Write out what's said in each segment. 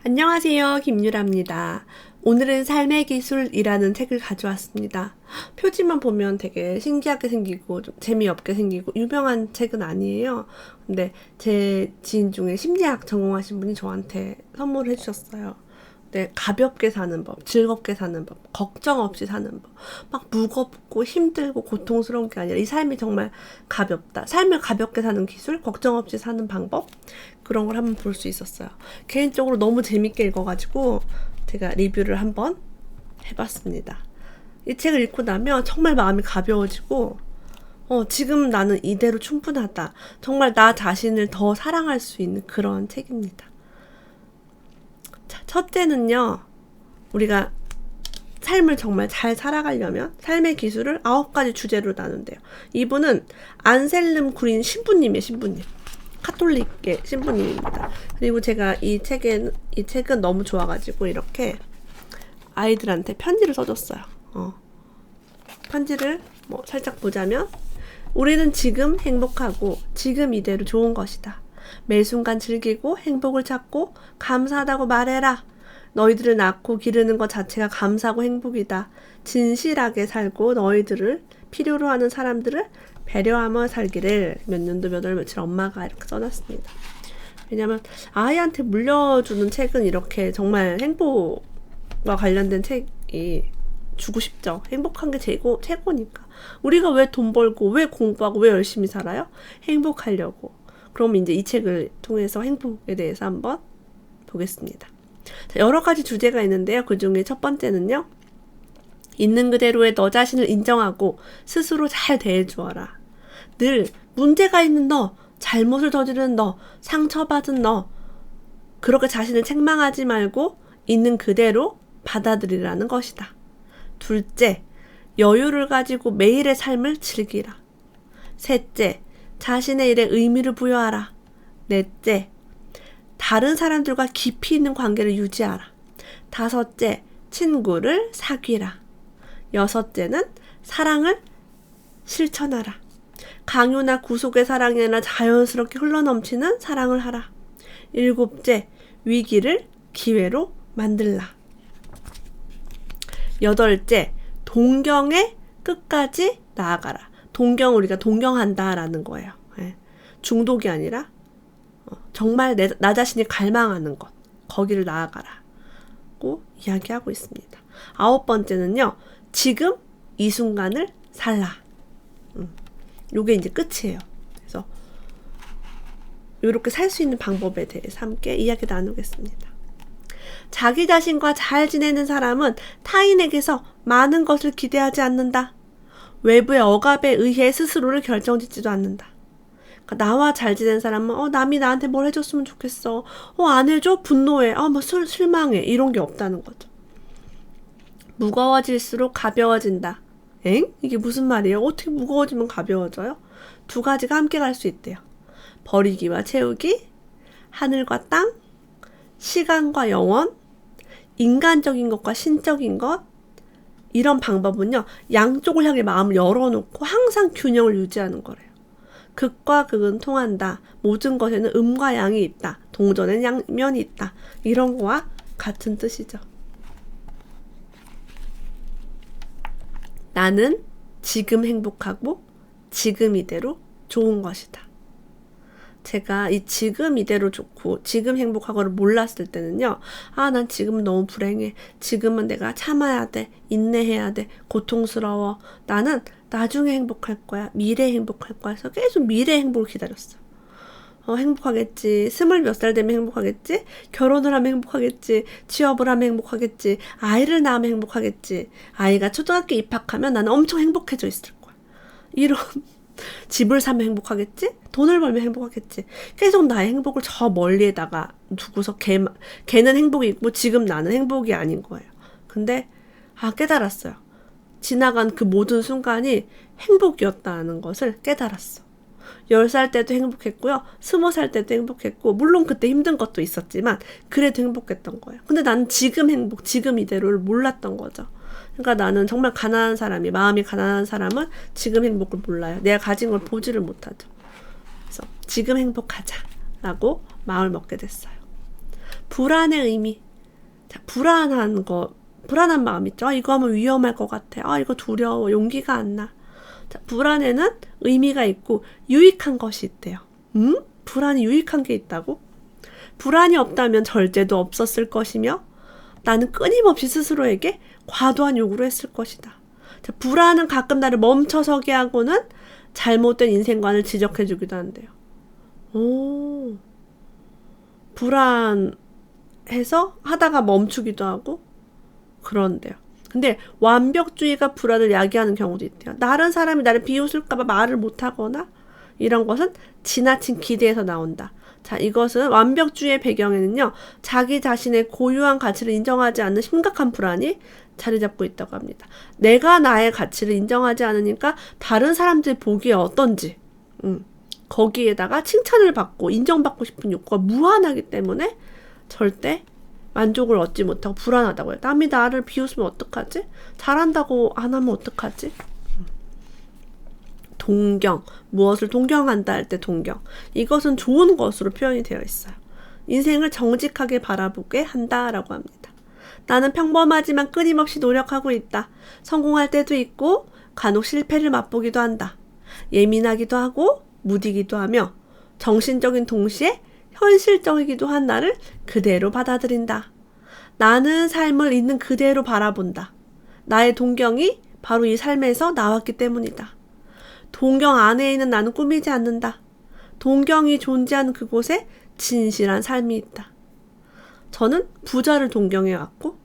안녕하세요. 김유라입니다. 오늘은 삶의 기술이라는 책을 가져왔습니다. 표지만 보면 되게 신기하게 생기고 좀 재미없게 생기고 유명한 책은 아니에요. 근데 제 지인 중에 심리학 전공하신 분이 저한테 선물을 해주셨어요. 네, 가볍게 사는 법, 즐겁게 사는 법, 걱정 없이 사는 법. 막 무겁고 힘들고 고통스러운 게 아니라 이 삶이 정말 가볍다. 삶을 가볍게 사는 기술, 걱정 없이 사는 방법, 그런 걸 한번 볼 수 있었어요. 개인적으로 너무 재밌게 읽어가지고 제가 리뷰를 한번 해봤습니다. 이 책을 읽고 나면 정말 마음이 가벼워지고 지금 나는 이대로 충분하다. 정말 나 자신을 더 사랑할 수 있는 그런 책입니다. 자, 첫째는요, 우리가 삶을 정말 잘 살아가려면 삶의 기술을 9가지 주제로 나눈대요. 이분은 안셀름 구린 신부님이에요. 신부님. 카톨릭의 신부님입니다. 그리고 제가 이 책은 너무 좋아가지고 이렇게 아이들한테 편지를 써줬어요. 편지를 뭐 살짝 보자면, 우리는 지금 행복하고 지금 이대로 좋은 것이다. 매 순간 즐기고 행복을 찾고 감사하다고 말해라. 너희들을 낳고 기르는 것 자체가 감사하고 행복이다. 진실하게 살고 너희들을 필요로 하는 사람들을 배려하며 살기를. 몇 년도 몇 월 며칠 엄마가 이렇게 써놨습니다. 왜냐면 아이한테 물려주는 책은 이렇게 정말 행복과 관련된 책이 주고 싶죠. 행복한 게 최고니까. 우리가 왜 돈 벌고 왜 공부하고 왜 열심히 살아요? 행복하려고. 그럼 이제 이 책을 통해서 행복에 대해서 한번 보겠습니다. 자, 여러 가지 주제가 있는데요. 그 중에 첫 번째는요, 있는 그대로의 너 자신을 인정하고 스스로 잘 대해주어라. 늘 문제가 있는 너, 잘못을 저지른 너, 상처받은 너, 그렇게 자신을 책망하지 말고 있는 그대로 받아들이라는 것이다. 둘째, 여유를 가지고 매일의 삶을 즐기라. 셋째, 자신의 일에 의미를 부여하라. 넷째, 다른 사람들과 깊이 있는 관계를 유지하라. 다섯째, 친구를 사귀라. 여섯째는 사랑을 실천하라. 강요나 구속의 사랑이 아니라 자연스럽게 흘러넘치는 사랑을 하라. 일곱째, 위기를 기회로 만들라. 여덟째, 동경의 끝까지 나아가라. 동경, 우리가 동경한다라는 거예요. 중독이 아니라 정말 나 자신이 갈망하는 것, 거기를 나아가라고 이야기하고 있습니다. 9번째는요, 지금 이 순간을 살라. 요게 이제 끝이에요. 그래서 이렇게 살 수 있는 방법에 대해서 함께 이야기 나누겠습니다. 자기 자신과 잘 지내는 사람은 타인에게서 많은 것을 기대하지 않는다. 외부의 억압에 의해 스스로를 결정짓지도 않는다. 그러니까 나와 잘 지낸 사람은 남이 나한테 뭘 해줬으면 좋겠어. 안 해줘? 분노해. 실망해. 이런 게 없다는 거죠. 무거워질수록 가벼워진다. 이게 무슨 말이에요? 어떻게 무거워지면 가벼워져요? 두 가지가 함께 갈 수 있대요. 버리기와 채우기, 하늘과 땅, 시간과 영원, 인간적인 것과 신적인 것. 이런 방법은요, 양쪽을 향해 마음을 열어놓고 항상 균형을 유지하는 거래요. 극과 극은 통한다. 모든 것에는 음과 양이 있다. 동전엔 양면이 있다. 이런 거와 같은 뜻이죠. 나는 지금 행복하고 지금 이대로 좋은 것이다. 제가 이 지금 이대로 좋고 지금 행복하고를 몰랐을 때는요, 난 지금은 너무 불행해. 지금은 내가 참아야 돼. 인내해야 돼. 고통스러워. 나는 나중에 행복할 거야. 미래에 행복할 거야. 해서 계속 미래의 행복을 기다렸어. 행복하겠지. 20몇 살 되면 행복하겠지. 결혼을 하면 행복하겠지. 취업을 하면 행복하겠지. 아이를 낳으면 행복하겠지. 아이가 초등학교 입학하면 나는 엄청 행복해져 있을 거야. 이런 집을 사면 행복하겠지? 돈을 벌면 행복하겠지. 계속 나의 행복을 저 멀리에다가 두고서 걔는 행복이 있고 지금 나는 행복이 아닌 거예요. 근데 깨달았어요. 지나간 그 모든 순간이 행복이었다는 것을 깨달았어. 10살 때도 행복했고요. 20살 때도 행복했고, 물론 그때 힘든 것도 있었지만 그래도 행복했던 거예요. 근데 나는 지금 행복, 지금 이대로를 몰랐던 거죠. 그러니까 나는 정말 가난한 사람이, 마음이 가난한 사람은 지금 행복을 몰라요. 내가 가진 걸 보지를 못하죠. 그래서 지금 행복하자 라고 마음을 먹게 됐어요. 불안의 의미. 자, 불안한 마음 있죠. 이거 하면 위험할 것 같아. 이거 두려워. 용기가 안 나. 자, 불안에는 의미가 있고 유익한 것이 있대요. 불안이 유익한 게 있다고? 불안이 없다면 절제도 없었을 것이며 나는 끊임없이 스스로에게 과도한 요구를 했을 것이다. 자, 불안은 가끔 나를 멈춰서게 하고는 잘못된 인생관을 지적해주기도 한대요. 불안해서 하다가 멈추기도 하고 그런데요. 근데 완벽주의가 불안을 야기하는 경우도 있대요. 다른 사람이 나를 비웃을까봐 말을 못하거나 이런 것은 지나친 기대에서 나온다. 자, 이것은 완벽주의의 배경에는요, 자기 자신의 고유한 가치를 인정하지 않는 심각한 불안이 자리 잡고 있다고 합니다. 내가 나의 가치를 인정하지 않으니까 다른 사람들이 보기에 어떤지, 거기에다가 칭찬을 받고 인정받고 싶은 욕구가 무한하기 때문에 절대 만족을 얻지 못하고 불안하다고요. 남이 나를 비웃으면 어떡하지? 잘한다고 안 하면 어떡하지? 동경, 무엇을 동경한다 할 때 동경. 이것은 좋은 것으로 표현이 되어 있어요. 인생을 정직하게 바라보게 한다라고 합니다. 나는 평범하지만 끊임없이 노력하고 있다. 성공할 때도 있고 간혹 실패를 맛보기도 한다. 예민하기도 하고 무디기도 하며 정신적인 동시에 현실적이기도 한 나를 그대로 받아들인다. 나는 삶을 있는 그대로 바라본다. 나의 동경이 바로 이 삶에서 나왔기 때문이다. 동경 안에 있는 나는 꾸미지 않는다. 동경이 존재하는 그곳에 진실한 삶이 있다. 저는 부자를 동경해왔고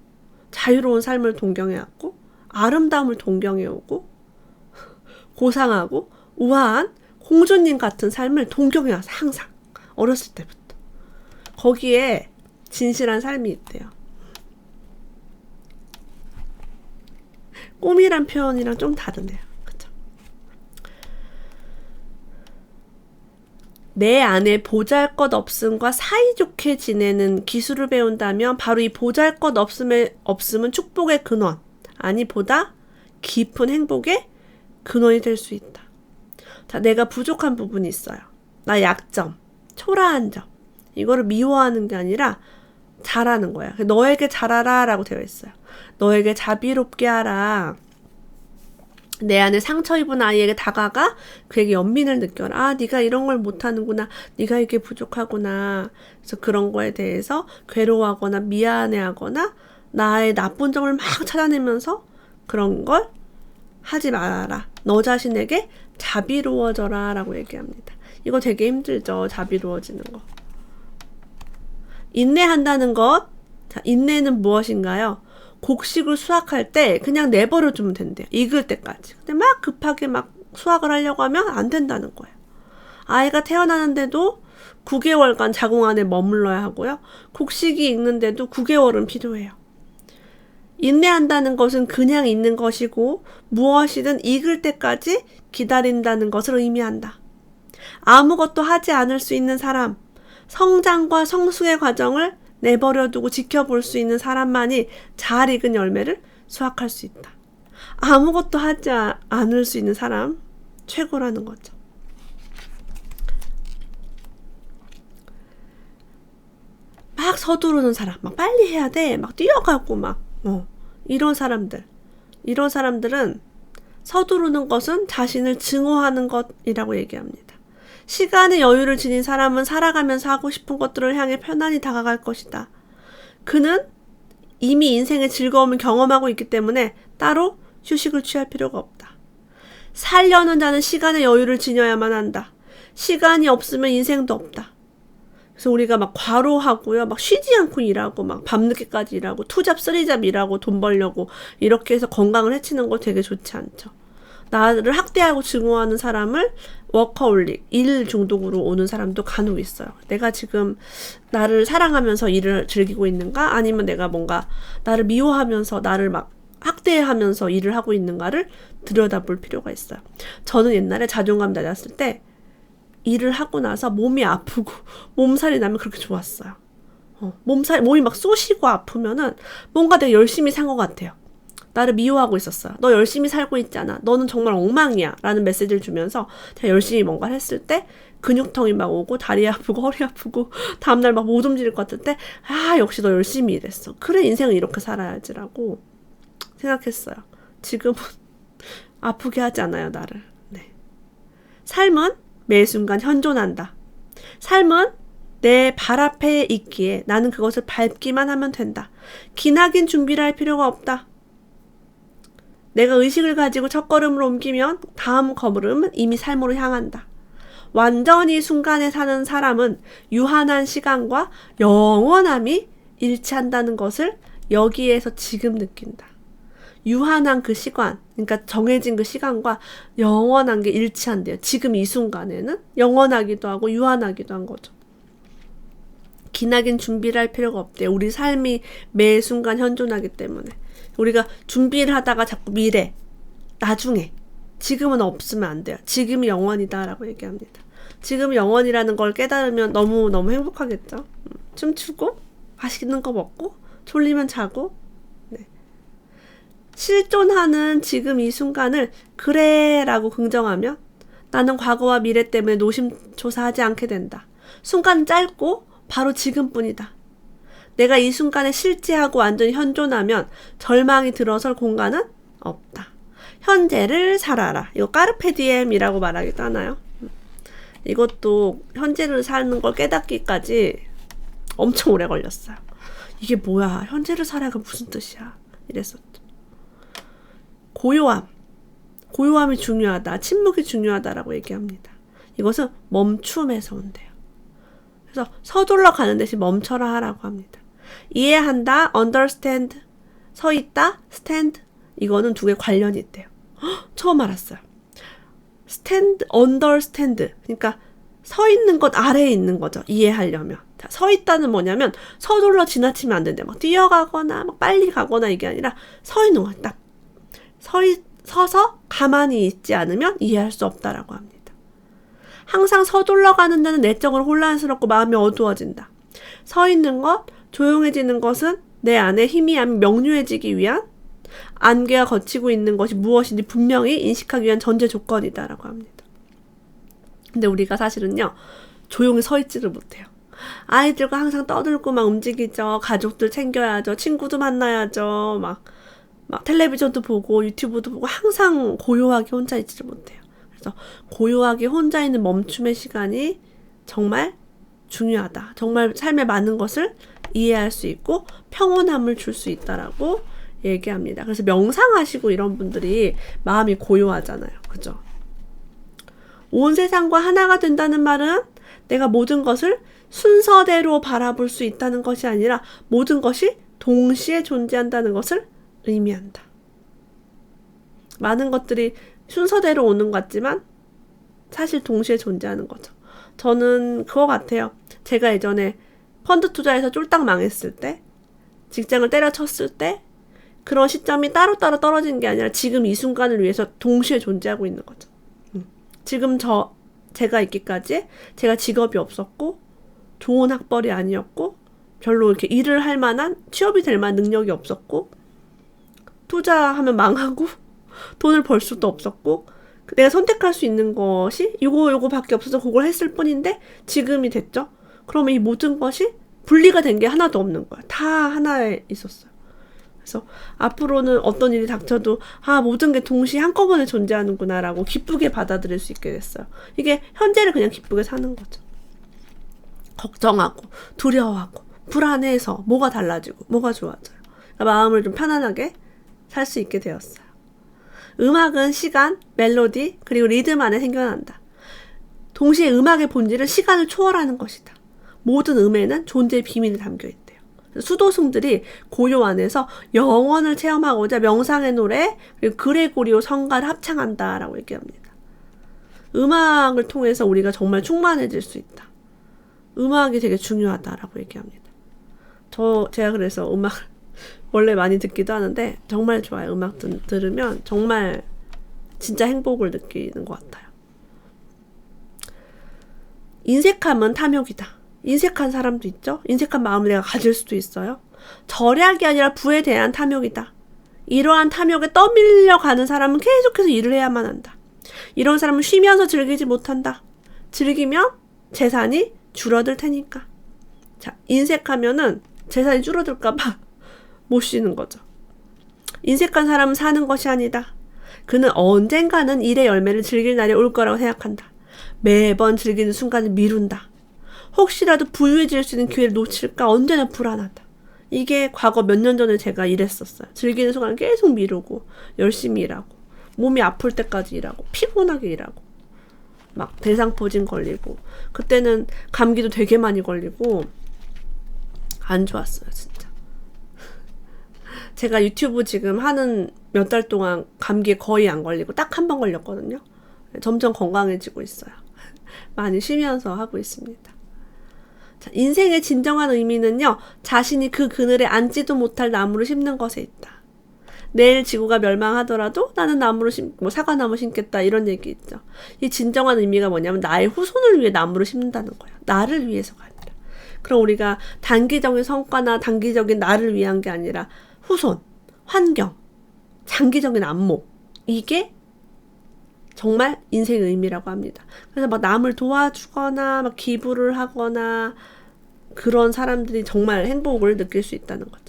자유로운 삶을 동경해왔고 아름다움을 동경해오고 고상하고 우아한 공주님 같은 삶을 동경해왔어. 항상 어렸을 때부터. 거기에 진실한 삶이 있대요. 꿈이란 표현이랑 좀 다르네요. 그쵸? 내 안에 보잘것없음과 사이좋게 지내는 기술을 배운다면 바로 이 보잘것없음은 축복의 근원, 아니 보다 깊은 행복의 근원이 될 수 있다. 자, 내가 부족한 부분이 있어요. 나 약점, 초라한 점. 이거를 미워하는 게 아니라 잘하는 거야. 너에게 잘하라 라고 되어 있어요. 너에게 자비롭게 하라. 내 안에 상처 입은 아이에게 다가가 그에게 연민을 느껴라. 네가 이런 걸 못하는구나. 네가 이게 부족하구나. 그래서 그런 거에 대해서 괴로워하거나 미안해하거나 나의 나쁜 점을 막 찾아내면서 그런 걸 하지 말아라. 너 자신에게 자비로워져라 라고 얘기합니다. 이거 되게 힘들죠. 자비로워지는 거. 인내한다는 것. 자, 인내는 무엇인가요? 곡식을 수확할 때 그냥 내버려두면 된대요. 익을 때까지. 근데 막 급하게 막 수확을 하려고 하면 안 된다는 거예요. 아이가 태어나는데도 9개월간 자궁 안에 머물러야 하고요. 곡식이 익는데도 9개월은 필요해요. 인내한다는 것은 그냥 있는 것이고 무엇이든 익을 때까지 기다린다는 것을 의미한다. 아무것도 하지 않을 수 있는 사람, 성장과 성숙의 과정을 내버려두고 지켜볼 수 있는 사람만이 잘 익은 열매를 수확할 수 있다. 아무것도 하지 않을 수 있는 사람, 최고라는 거죠. 막 서두르는 사람, 막 빨리 해야 돼, 막 뛰어가고 이런 사람들은 서두르는 것은 자신을 증오하는 것이라고 얘기합니다. 시간의 여유를 지닌 사람은 살아가면서 하고 싶은 것들을 향해 편안히 다가갈 것이다. 그는 이미 인생의 즐거움을 경험하고 있기 때문에 따로 휴식을 취할 필요가 없다. 살려는 자는 시간의 여유를 지녀야만 한다. 시간이 없으면 인생도 없다. 그래서 우리가 막 과로하고요, 막 쉬지 않고 일하고, 막 밤늦게까지 일하고, 투잡, 쓰리잡 일하고, 돈 벌려고, 이렇게 해서 건강을 해치는 거 되게 좋지 않죠. 나를 학대하고 증오하는 사람을 워커홀릭, 일 중독으로 오는 사람도 간혹 있어요. 내가 지금 나를 사랑하면서 일을 즐기고 있는가? 아니면 내가 뭔가 나를 미워하면서 나를 막 학대하면서 일을 하고 있는가를 들여다볼 필요가 있어요. 저는 옛날에 자존감 낮았을 때 일을 하고 나서 몸이 아프고 몸살이 나면 그렇게 좋았어요. 몸이 막 쑤시고 아프면은 뭔가 되게 열심히 산 것 같아요. 나를 미워하고 있었어요. 너 열심히 살고 있잖아. 너는 정말 엉망이야. 라는 메시지를 주면서 제가 열심히 뭔가를 했을 때 근육통이 막 오고 다리 아프고 허리 아프고 다음날 막 못 움직일 것 같을 때 역시 너 열심히 일했어. 그래 인생은 이렇게 살아야지라고 생각했어요. 지금은 아프게 하지 않아요. 나를. 네. 삶은 매 순간 현존한다. 삶은 내 발 앞에 있기에 나는 그것을 밟기만 하면 된다. 기나긴 준비를 할 필요가 없다. 내가 의식을 가지고 첫걸음을 옮기면 다음 걸음은 이미 삶으로 향한다. 완전히 순간에 사는 사람은 유한한 시간과 영원함이 일치한다는 것을 여기에서 지금 느낀다. 유한한 그 시간, 그러니까 정해진 그 시간과 영원한 게 일치한대요. 지금 이 순간에는 영원하기도 하고 유한하기도 한 거죠. 기나긴 준비를 할 필요가 없대요. 우리 삶이 매 순간 현존하기 때문에. 우리가 준비를 하다가 자꾸 미래, 나중에, 지금은 없으면 안 돼요. 지금이 영원이다 라고 얘기합니다. 지금이 영원이라는 걸 깨달으면 너무너무 행복하겠죠. 춤추고 맛있는 거 먹고 졸리면 자고. 네. 실존하는 지금 이 순간을 그래 라고 긍정하면 나는 과거와 미래 때문에 노심초사하지 않게 된다. 순간은 짧고 바로 지금뿐이다. 내가 이 순간에 실제하고 완전히 현존하면 절망이 들어설 공간은 없다. 현재를 살아라. 이거 까르페디엠이라고 말하기도 하나요? 이것도 현재를 사는 걸 깨닫기까지 엄청 오래 걸렸어요. 이게 뭐야? 현재를 살아가 무슨 뜻이야? 이랬었죠. 고요함이 중요하다. 침묵이 중요하다라고 얘기합니다. 이것은 멈춤에서 온대요. 그래서 서둘러 가는 대신 멈춰라 하라고 합니다. 이해한다, understand, 서있다, stand. 이거는 두 개 관련이 있대요. 처음 알았어요. stand, understand. 그러니까 서 있는 것 아래에 있는 거죠. 이해하려면. 자, 서 있다는 뭐냐면 서둘러 지나치면 안 된대. 막 뛰어가거나 막 빨리 가거나 이게 아니라 서 있는 거야. 딱. 서서 가만히 있지 않으면 이해할 수 없다라고 합니다. 항상 서둘러 가는 데는 내적으로 혼란스럽고 마음이 어두워진다. 서 있는 것, 조용해지는 것은 내 안에 희미함이 명료해지기 위한 안개가 걷히고 있는 것이 무엇인지 분명히 인식하기 위한 전제 조건이다라고 합니다. 근데 우리가 사실은요, 조용히 서 있지를 못해요. 아이들과 항상 떠들고 막 움직이죠. 가족들 챙겨야죠. 친구도 만나야죠. 막 텔레비전도 보고 유튜브도 보고 항상 고요하게 혼자 있지를 못해요. 그래서 고요하게 혼자 있는 멈춤의 시간이 정말 중요하다. 정말 삶의 많은 것을 이해할 수 있고 평온함을 줄 수 있다라고 얘기합니다. 그래서 명상하시고 이런 분들이 마음이 고요하잖아요. 그죠? 온 세상과 하나가 된다는 말은 내가 모든 것을 순서대로 바라볼 수 있다는 것이 아니라 모든 것이 동시에 존재한다는 것을 의미한다. 많은 것들이 순서대로 오는 것 같지만 사실 동시에 존재하는 거죠. 저는 그거 같아요. 제가 예전에 펀드 투자에서 쫄딱 망했을 때, 직장을 때려쳤을 때 그런 시점이 따로따로 떨어지는 게 아니라 지금 이 순간을 위해서 동시에 존재하고 있는 거죠. 지금 제가 있기까지 제가 직업이 없었고 좋은 학벌이 아니었고 별로 이렇게 일을 할 만한 취업이 될 만한 능력이 없었고 투자하면 망하고 돈을 벌 수도 없었고 내가 선택할 수 있는 것이 요거밖에 없어서 그걸 했을 뿐인데 지금이 됐죠. 그러면 이 모든 것이 분리가 된 게 하나도 없는 거야. 다 하나에 있었어요. 그래서 앞으로는 어떤 일이 닥쳐도 모든 게 동시에 한꺼번에 존재하는구나 라고 기쁘게 받아들일 수 있게 됐어요. 이게 현재를 그냥 기쁘게 사는 거죠. 걱정하고 두려워하고 불안해서 뭐가 달라지고 뭐가 좋아져요. 그러니까 마음을 좀 편안하게 살 수 있게 되었어요. 음악은 시간, 멜로디, 그리고 리듬 안에 생겨난다. 동시에 음악의 본질은 시간을 초월하는 것이다. 모든 음에는 존재의 비밀이 담겨있대요. 수도승들이 고요 안에서 영원을 체험하고자 명상의 노래, 그리고 그레고리오 성가를 합창한다라고 얘기합니다. 음악을 통해서 우리가 정말 충만해질 수 있다. 음악이 되게 중요하다라고 얘기합니다. 제가 그래서 음악을 원래 많이 듣기도 하는데 정말 좋아요. 음악 들으면 정말 진짜 행복을 느끼는 것 같아요. 인색함은 탐욕이다. 인색한 사람도 있죠. 인색한 마음을 내가 가질 수도 있어요. 절약이 아니라 부에 대한 탐욕이다. 이러한 탐욕에 떠밀려 가는 사람은 계속해서 일을 해야만 한다. 이런 사람은 쉬면서 즐기지 못한다. 즐기면 재산이 줄어들 테니까. 자, 인색하면은 재산이 줄어들까봐 못 쉬는 거죠. 인색한 사람은 사는 것이 아니다. 그는 언젠가는 일의 열매를 즐길 날이 올 거라고 생각한다. 매번 즐기는 순간을 미룬다. 혹시라도 부유해질 수 있는 기회를 놓칠까 언제나 불안하다. 이게 과거 몇 년 전에 제가 이랬었어요. 즐기는 순간을 계속 미루고 열심히 일하고 몸이 아플 때까지 일하고 피곤하게 일하고 막 대상포진 걸리고 그때는 감기도 되게 많이 걸리고 안 좋았어요 진짜. 제가 유튜브 지금 하는 몇 달 동안 감기에 거의 안 걸리고 딱 한 번 걸렸거든요. 점점 건강해지고 있어요. 많이 쉬면서 하고 있습니다. 자, 인생의 진정한 의미는요, 자신이 그 그늘에 앉지도 못할 나무를 심는 것에 있다. 내일 지구가 멸망하더라도 나는 나무를 사과나무 심겠다 이런 얘기 있죠. 이 진정한 의미가 뭐냐면 나의 후손을 위해 나무를 심는다는 거예요. 나를 위해서가 아니라. 그럼 우리가 단기적인 성과나 단기적인 나를 위한 게 아니라 후손, 환경, 장기적인 안목 이게 정말 인생의 의미라고 합니다. 그래서 막 남을 도와주거나 막 기부를 하거나 그런 사람들이 정말 행복을 느낄 수 있다는 거죠.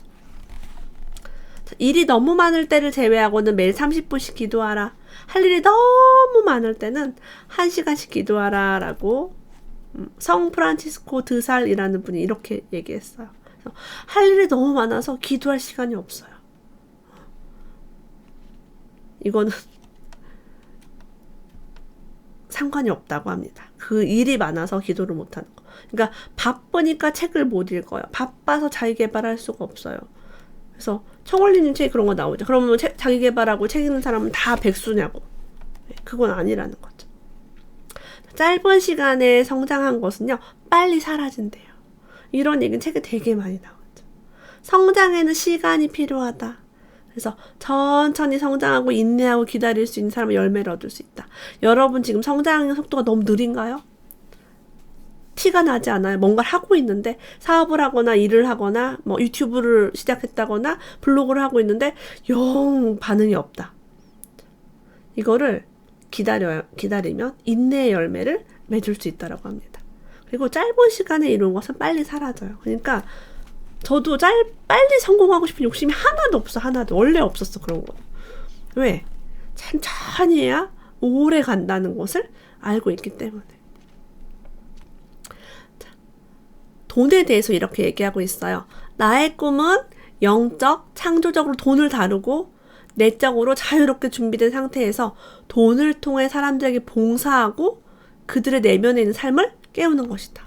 일이 너무 많을 때를 제외하고는 매일 30분씩 기도하라. 할 일이 너무 많을 때는 1시간씩 기도하라 라고 성 프란치스코 드살이라는 분이 이렇게 얘기했어요. 그래서 할 일이 너무 많아서 기도할 시간이 없어요. 이거는 상관이 없다고 합니다. 그 일이 많아서 기도를 못하는 거. 그러니까 바쁘니까 책을 못 읽어요. 바빠서 자기계발할 수가 없어요. 그래서 청월리님 책 그런 거 나오죠. 그러면 자기계발하고 책 읽는 사람은 다 백수냐고. 그건 아니라는 거죠. 짧은 시간에 성장한 것은요. 빨리 사라진대요. 이런 얘기는 책에 되게 많이 나오죠. 성장에는 시간이 필요하다. 그래서 천천히 성장하고 인내하고 기다릴 수 있는 사람은 열매를 얻을 수 있다. 여러분 지금 성장의 속도가 너무 느린가요? 티가 나지 않아요? 뭔가를 하고 있는데 사업을 하거나 일을 하거나 뭐 유튜브를 시작했다거나 블로그를 하고 있는데 영 반응이 없다. 이거를 기다리면 인내의 열매를 맺을 수 있다고 합니다. 그리고 짧은 시간에 이룬 것은 빨리 사라져요. 그러니까 저도 빨리 성공하고 싶은 욕심이 하나도 없어. 하나도. 원래 없었어 그런 거. 왜? 천천히 해야 오래 간다는 것을 알고 있기 때문에. 자, 돈에 대해서 이렇게 얘기하고 있어요. 나의 꿈은 영적, 창조적으로 돈을 다루고 내적으로 자유롭게 준비된 상태에서 돈을 통해 사람들에게 봉사하고 그들의 내면에 있는 삶을 깨우는 것이다.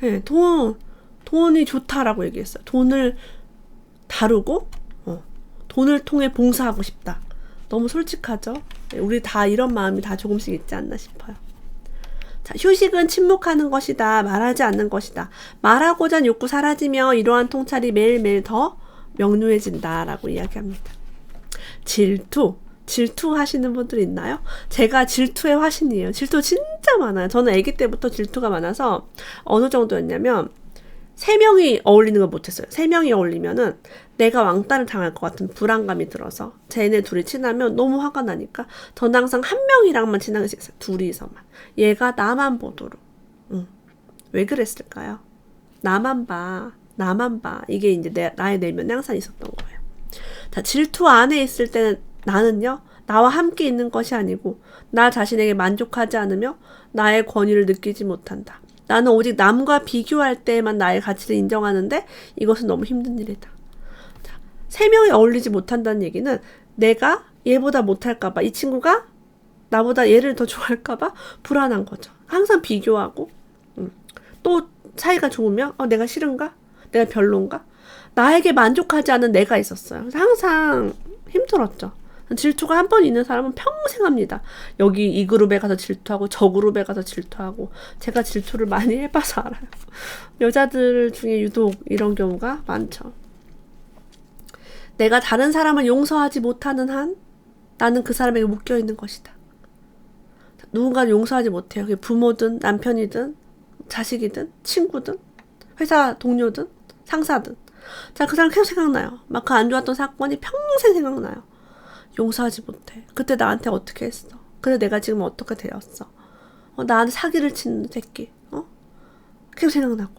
네, 돈이 좋다라고 얘기했어요. 돈을 다루고 돈을 통해 봉사하고 싶다. 너무 솔직하죠? 우리 다 이런 마음이 다 조금씩 있지 않나 싶어요. 자, 휴식은 침묵하는 것이다. 말하지 않는 것이다. 말하고자 하는 욕구 사라지며 이러한 통찰이 매일매일 더 명료해진다라고 이야기합니다. 질투 하시는 분들 있나요? 제가 질투의 화신이에요. 질투 진짜 많아요. 저는 아기 때부터 질투가 많아서 어느 정도였냐면 3명이 어울리는 걸 못했어요. 3명이 어울리면은 내가 왕따를 당할 것 같은 불안감이 들어서 쟤네 둘이 친하면 너무 화가 나니까 저는 항상 한 명이랑만 친하게 했어요. 둘이서만. 얘가 나만 보도록. 왜 그랬을까요? 나만 봐. 이게 이제 나의 내면에 항상 있었던 거예요. 자, 질투 안에 있을 때는 나는요. 나와 함께 있는 것이 아니고 나 자신에게 만족하지 않으며 나의 권위를 느끼지 못한다. 나는 오직 남과 비교할 때만 나의 가치를 인정하는데 이것은 너무 힘든 일이다. 자, 3명이 어울리지 못한다는 얘기는 내가 얘보다 못할까봐 이 친구가 나보다 얘를 더 좋아할까봐 불안한 거죠. 항상 비교하고 또 사이가 좋으면 내가 싫은가? 내가 별론가? 나에게 만족하지 않은 내가 있었어요. 그래서 항상 힘들었죠. 질투가 한 번 있는 사람은 평생 합니다. 여기 이 그룹에 가서 질투하고 저 그룹에 가서 질투하고 제가 질투를 많이 해봐서 알아요. 여자들 중에 유독 이런 경우가 많죠. 내가 다른 사람을 용서하지 못하는 한 나는 그 사람에게 묶여있는 것이다. 누군가를 용서하지 못해요. 그게 부모든 남편이든 자식이든 친구든 회사 동료든 상사든 자, 그 사람 계속 생각나요. 막 그 안 좋았던 사건이 평생 생각나요. 용서하지 못해. 그때 나한테 어떻게 했어? 그래 내가 지금 어떻게 되었어? 나한테 사기를 치는 새끼. 계속 생각나고.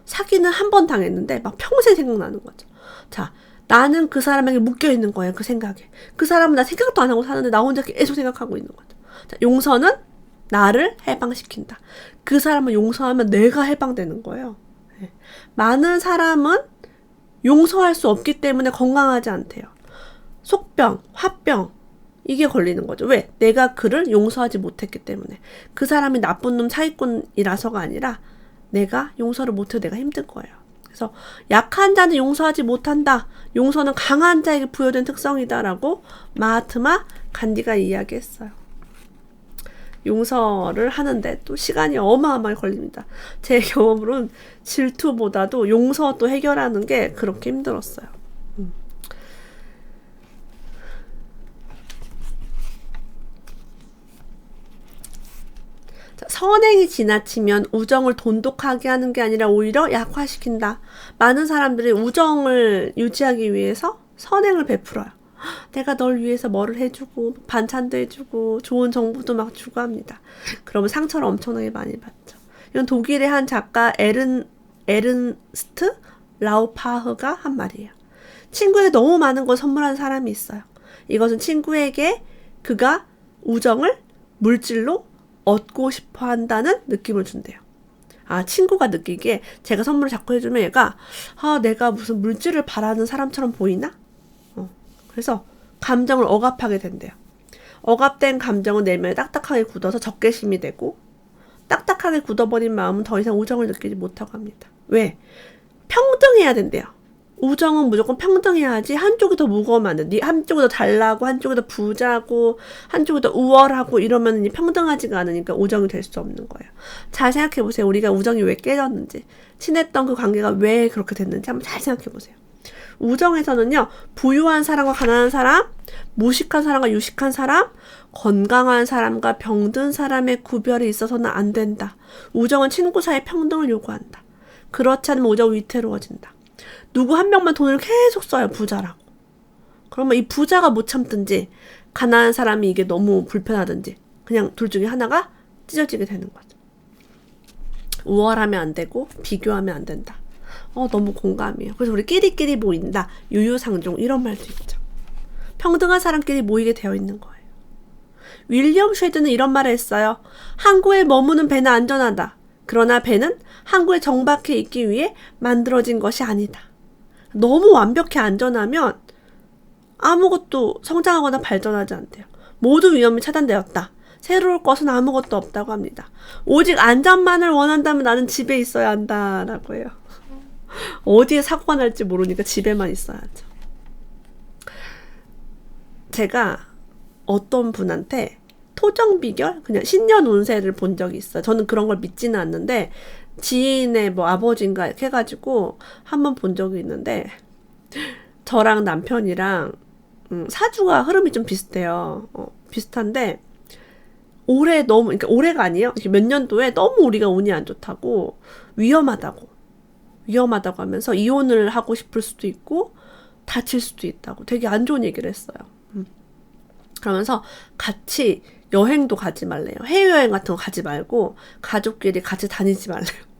사기는 한 번 당했는데 막 평생 생각나는 거죠. 자, 나는 그 사람에게 묶여있는 거예요. 그 생각에. 그 사람은 나 생각도 안 하고 사는데 나 혼자 계속 생각하고 있는 거죠. 자, 용서는 나를 해방시킨다. 그 사람을 용서하면 내가 해방되는 거예요. 네. 많은 사람은 용서할 수 없기 때문에 건강하지 않대요. 속병, 화병 이게 걸리는 거죠. 왜? 내가 그를 용서하지 못했기 때문에. 그 사람이 나쁜 놈 사기꾼이라서가 아니라 내가 용서를 못해서 내가 힘든 거예요. 그래서 약한 자는 용서하지 못한다. 용서는 강한 자에게 부여된 특성이다라고 마하트마 간디가 이야기했어요. 용서를 하는데 또 시간이 어마어마하게 걸립니다. 제 경험으로는 질투보다도 용서 또 해결하는 게 그렇게 힘들었어요. 선행이 지나치면 우정을 돈독하게 하는 게 아니라 오히려 약화시킨다. 많은 사람들이 우정을 유지하기 위해서 선행을 베풀어요. 내가 널 위해서 뭐를 해주고 반찬도 해주고 좋은 정보도 막 주고 합니다. 그러면 상처를 엄청나게 많이 받죠. 이건 독일의 한 작가 에른스트 라우파흐가 한 말이에요. 친구에게 너무 많은 걸 선물한 사람이 있어요. 이것은 친구에게 그가 우정을 물질로 얻고 싶어 한다는 느낌을 준대요. 친구가 느끼기에 제가 선물을 자꾸 해주면 얘가 내가 무슨 물질을 바라는 사람처럼 보이나? 그래서 감정을 억압하게 된대요. 억압된 감정은 내면에 딱딱하게 굳어서 적개심이 되고 딱딱하게 굳어버린 마음은 더 이상 우정을 느끼지 못하고 합니다. 왜? 평등해야 된대요. 우정은 무조건 평등해야지 한쪽이 더 무거우면 안 돼. 한쪽이 더 잘나고 한쪽이 더 부자고 한쪽이 더 우월하고 이러면 평등하지가 않으니까 우정이 될 수 없는 거예요. 잘 생각해보세요. 우리가 우정이 왜 깨졌는지, 친했던 그 관계가 왜 그렇게 됐는지 한번 잘 생각해보세요. 우정에서는요, 부유한 사람과 가난한 사람, 무식한 사람과 유식한 사람, 건강한 사람과 병든 사람의 구별이 있어서는 안 된다. 우정은 친구 사이 평등을 요구한다. 그렇지 않으면 우정은 위태로워진다. 누구 한 명만 돈을 계속 써요. 부자라고. 그러면 이 부자가 못 참든지 가난한 사람이 이게 너무 불편하든지 그냥 둘 중에 하나가 찢어지게 되는 거죠. 우월하면 안 되고 비교하면 안 된다. 너무 공감이에요. 그래서 우리 끼리끼리 모인다. 유유상종 이런 말도 있죠. 평등한 사람끼리 모이게 되어 있는 거예요. 윌리엄 쉐드는 이런 말을 했어요. 항구에 머무는 배는 안전하다. 그러나 배는 항구에 정박해 있기 위해 만들어진 것이 아니다. 너무 완벽히 안전하면 아무것도 성장하거나 발전하지 않대요. 모두 위험이 차단되었다. 새로울 것은 아무것도 없다고 합니다. 오직 안전만을 원한다면 나는 집에 있어야 한다라고 해요. 어디에 사고가 날지 모르니까 집에만 있어야죠. 제가 어떤 분한테 토정 비결, 그냥 신년 운세를 본 적이 있어요. 저는 그런 걸 믿지는 않는데 지인의 아버지인가 이렇게 해가지고 한번 본 적이 있는데 저랑 남편이랑 사주가 흐름이 좀 비슷해요. 비슷한데 그러니까 올해가 아니에요. 몇 년도에 너무 우리가 운이 안 좋다고 위험하다고 하면서 이혼을 하고 싶을 수도 있고 다칠 수도 있다고 되게 안 좋은 얘기를 했어요. 그러면서 같이 여행도 가지 말래요. 해외여행 같은 거 가지 말고 가족끼리 같이 다니지 말래요.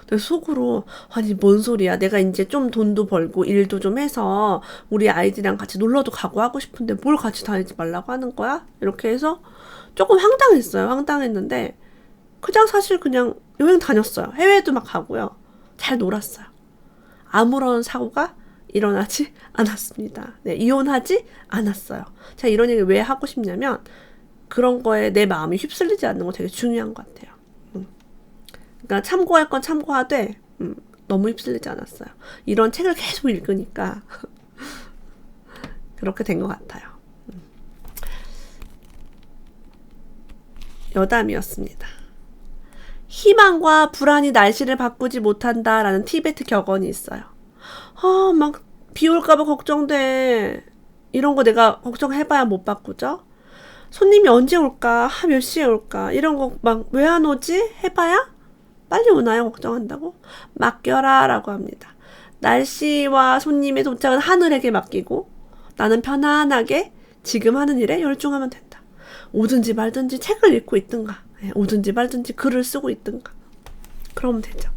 그래서 속으로 아니 뭔 소리야. 내가 이제 좀 돈도 벌고 일도 좀 해서 우리 아이들이랑 같이 놀러도 가고 하고 싶은데 뭘 같이 다니지 말라고 하는 거야? 이렇게 해서 조금 황당했어요. 황당했는데 그냥 사실 그냥 여행 다녔어요. 해외도 막 가고요. 잘 놀았어요. 아무런 사고가 일어나지 않았습니다. 네, 이혼하지 않았어요. 제가 이런 얘기 왜 하고 싶냐면 그런 거에 내 마음이 휩쓸리지 않는 거 되게 중요한 것 같아요. 그러니까 참고할 건 참고하되 너무 휩쓸리지 않았어요. 이런 책을 계속 읽으니까 그렇게 된 것 같아요. 여담이었습니다. 희망과 불안이 날씨를 바꾸지 못한다라는 티베트 격언이 있어요. 막 비 올까봐 걱정돼. 이런 거 내가 걱정해봐야 못 바꾸죠. 손님이 언제 올까? 몇 시에 올까? 이런 거 막 왜 안 오지? 해봐야 빨리 오나요? 걱정한다고? 맡겨라 라고 합니다. 날씨와 손님의 도착은 하늘에게 맡기고 나는 편안하게 지금 하는 일에 열중하면 된다. 오든지 말든지 책을 읽고 있든가, 오든지 말든지 글을 쓰고 있든가, 그러면 되죠.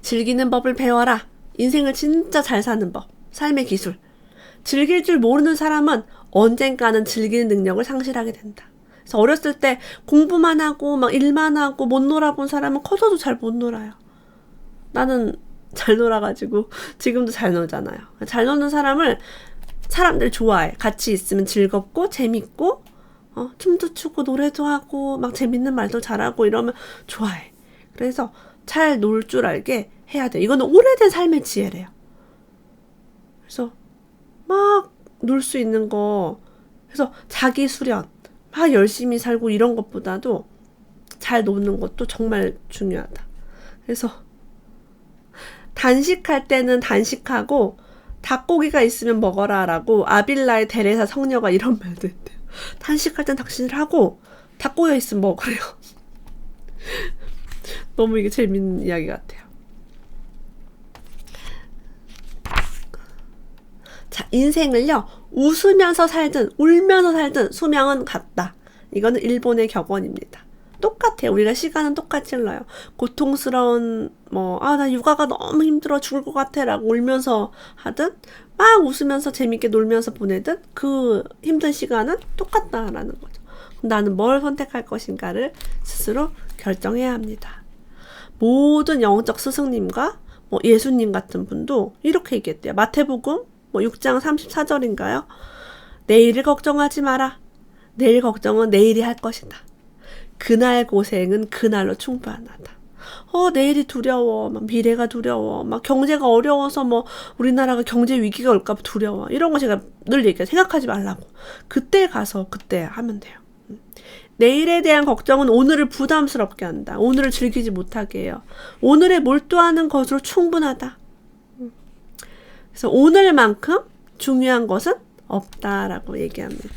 즐기는 법을 배워라. 인생을 진짜 잘 사는 법, 삶의 기술. 즐길 줄 모르는 사람은 언젠가는 즐기는 능력을 상실하게 된다. 그래서 어렸을 때 공부만 하고 막 일만 하고 못 놀아본 사람은 커서도 잘 못 놀아요. 나는 잘 놀아가지고 지금도 잘 놀잖아요. 잘 노는 사람을 사람들 좋아해. 같이 있으면 즐겁고 재밌고 춤도 추고 노래도 하고 막 재밌는 말도 잘하고 이러면 좋아해. 그래서 잘 놀 줄 알게 해야 돼. 이거는 오래된 삶의 지혜래요. 그래서 막 놀 수 있는 거, 그래서 자기 수련, 막 열심히 살고 이런 것보다도 잘 노는 것도 정말 중요하다. 그래서 단식할 때는 단식하고 닭고기가 있으면 먹어라 라고 아빌라의 데레사 성녀가 이런 말도 했대요. 단식할 땐 당신을 하고 닭고기가 있으면 먹으래요. 너무 이게 재밌는 이야기 같아요. 자, 인생을요, 웃으면서 살든 울면서 살든 수명은 같다. 이거는 일본의 격언입니다. 똑같아요. 우리가 시간은 똑같이 흘러요. 고통스러운 나 육아가 너무 힘들어 죽을 것 같아 라고 울면서 하든 막 웃으면서 재밌게 놀면서 보내든 그 힘든 시간은 똑같다라는 거죠. 나는 뭘 선택할 것인가를 스스로 결정해야 합니다. 모든 영적 스승님과 예수님 같은 분도 이렇게 얘기했대요. 마태복음 6장 34절인가요? 내일을 걱정하지 마라. 내일 걱정은 내일이 할 것이다. 그날 고생은 그날로 충분하다. 내일이 두려워. 막 미래가 두려워. 막 경제가 어려워서 우리나라가 경제 위기가 올까 봐 두려워. 이런 거 제가 늘 얘기해요. 생각하지 말라고. 그때 가서 그때 하면 돼요. 내일에 대한 걱정은 오늘을 부담스럽게 한다. 오늘을 즐기지 못하게 해요. 오늘에 몰두하는 것으로 충분하다. 그래서 오늘만큼 중요한 것은 없다라고 얘기합니다.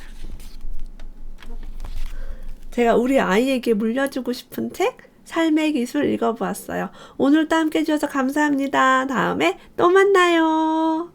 제가 우리 아이에게 물려주고 싶은 책 삶의 기술 읽어보았어요. 오늘도 함께 해주셔서 감사합니다. 다음에 또 만나요.